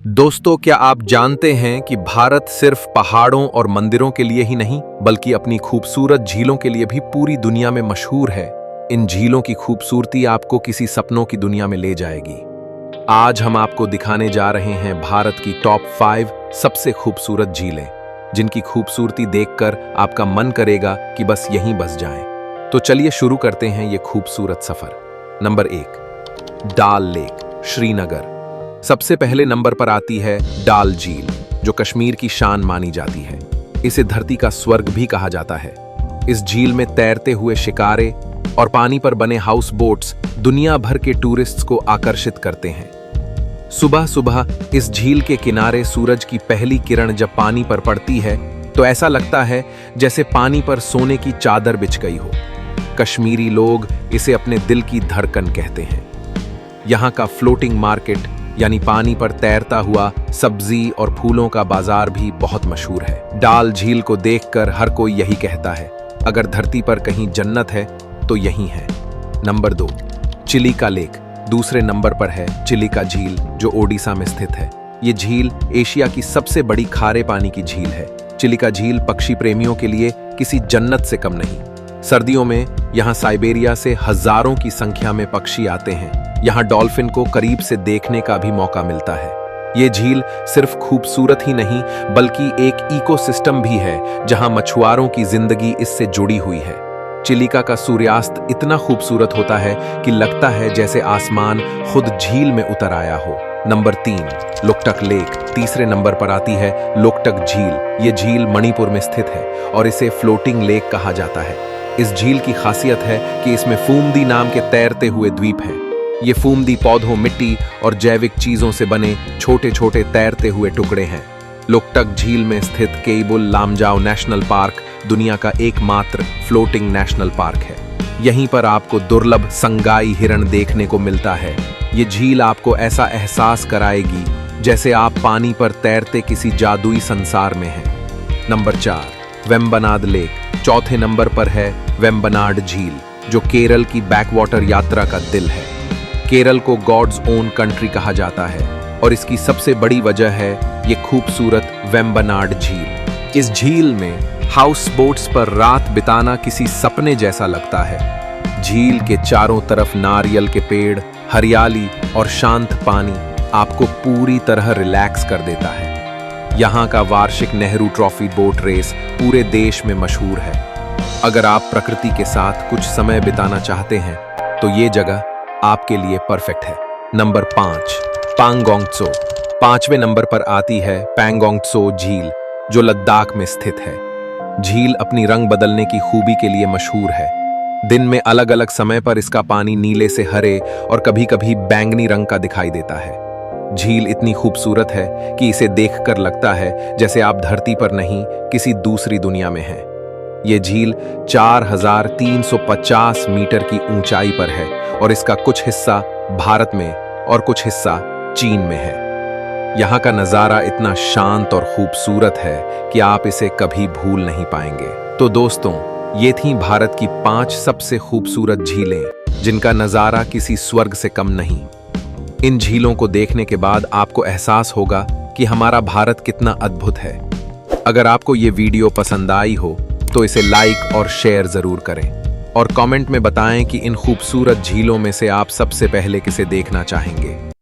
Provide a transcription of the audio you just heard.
दोस्तों, क्या आप जानते हैं कि भारत सिर्फ पहाड़ों और मंदिरों के लिए ही नहीं बल्कि अपनी खूबसूरत झीलों के लिए भी पूरी दुनिया में मशहूर है। इन झीलों की खूबसूरती आपको किसी सपनों की दुनिया में ले जाएगी। आज हम आपको दिखाने जा रहे हैं भारत की टॉप 5 सबसे खूबसूरत झीलें, जिनकी खूबसूरती देखकर आपका मन करेगा कि बस यहीं बस जाएं। तो चलिए शुरू करते हैं ये खूबसूरत सफर। नंबर 1, डाल लेक, श्रीनगर। सबसे पहले नंबर पर आती है डाल झील, जो कश्मीर की शान मानी जाती है। इसे धरती का स्वर्ग भी कहा जाता है। इस झील में तैरते हुए शिकारे और पानी पर बने हाउस बोट्स दुनिया भर के टूरिस्ट्स को आकर्षित करते हैं। सुबह सुबह इस झील के किनारे सूरज की पहली किरण जब पानी पर पड़ती है तो ऐसा लगता है जैसे पानी पर सोने की चादर बिछ गई हो। कश्मीरी लोग इसे अपने दिल की धड़कन कहते हैं। यहाँ का फ्लोटिंग मार्केट यानी पानी पर तैरता हुआ सब्जी और फूलों का बाजार भी बहुत मशहूर है। डाल झील को देखकर हर कोई यही कहता है, अगर धरती पर कहीं जन्नत है तो यही है। Number 2, Chilika lake. दूसरे नंबर पर है चिलिका झील, जो ओडिशा में स्थित है। ये झील एशिया की सबसे बड़ी खारे पानी की झील है। चिलिका झील पक्षी प्रेमियों के लिए किसी जन्नत से कम नहीं। सर्दियों में यहाँ साइबेरिया से हजारों की संख्या में पक्षी आते हैं। यहाँ डॉल्फिन को करीब से देखने का भी मौका मिलता है। ये झील सिर्फ खूबसूरत ही नहीं बल्कि एक इकोसिस्टम भी है, जहाँ मछुआरों की जिंदगी इससे जुड़ी हुई है। चिलिका का सूर्यास्त इतना खूबसूरत होता है कि लगता है जैसे आसमान खुद झील में उतर आया हो। Number 3, Loktak lake. तीसरे नंबर पर आती है लोकटक झील। ये झील मणिपुर में स्थित है और इसे फ्लोटिंग लेक कहा जाता है। इस झील की खासियत है कि इसमें फूमदी नाम के तैरते हुए द्वीप हैं। ये फूमदी पौधों, मिट्टी और जैविक चीजों से बने छोटे छोटे तैरते हुए टुकड़े हैं। लोकटक झील में स्थित केबुल लामजाओ नेशनल पार्क दुनिया का एकमात्र फ्लोटिंग नेशनल पार्क है। यहीं पर आपको दुर्लभ संगाई हिरण देखने को मिलता है। ये झील आपको ऐसा एहसास कराएगी जैसे आप पानी पर तैरते किसी जादुई संसार में हैं। Number 4, Vembanad lake. चौथे नंबर पर है वेम्बनाड झील, जो केरल की बैकवाटर यात्रा का दिल है। केरल को गॉड्स ओन कंट्री कहा जाता है और इसकी सबसे बड़ी वजह है ये खूबसूरत वेम्बनाड झील। इस झील में हाउस बोट्स पर रात बिताना किसी सपने जैसा लगता है। झील के चारों तरफ नारियल के पेड़, हरियाली और शांत पानी आपको पूरी तरह रिलैक्स कर देता है। यहाँ का वार्षिक नेहरू ट्रॉफी बोट रेस पूरे देश में मशहूर है। अगर आप प्रकृति के साथ कुछ समय बिताना चाहते हैं तो ये जगह आपके लिए परफेक्ट है। नंबर 5, पांगोंग त्सो। 5वें नंबर पर आती है पैंगोंग त्सो झील, जो लद्दाख में स्थित है। झील अपनी रंग बदलने की खूबी के लिए मशहूर है। दिन में अलग अलग समय पर इसका पानी नीले से हरे और कभी-कभी बैंगनी रंग का दिखाई देता है। झील इतनी खूबसूरत है कि इसे देखकर लगता है जैसे आप धरती पर नहीं किसी दूसरी दुनिया में हैं। ये झील 4350 मीटर की ऊंचाई पर है और इसका कुछ हिस्सा भारत में और कुछ हिस्सा चीन में है। यहाँ का नज़ारा इतना शांत और खूबसूरत है कि आप इसे कभी भूल नहीं पाएंगे। तो दोस्तों, ये थीं भारत की 5 सबसे खूबसूरत झीलें, जिनका नज़ारा किसी स्वर्ग से कम नहीं। इन झीलों को देखने के बाद आपको एहसास होगा कि हमारा भारत कितना अद्भुत है। अगर आपको ये वीडियो पसंद आई हो तो इसे लाइक और शेयर जरूर करें और कमेंट में बताएं कि इन खूबसूरत झीलों में से आप सबसे पहले किसे देखना चाहेंगे।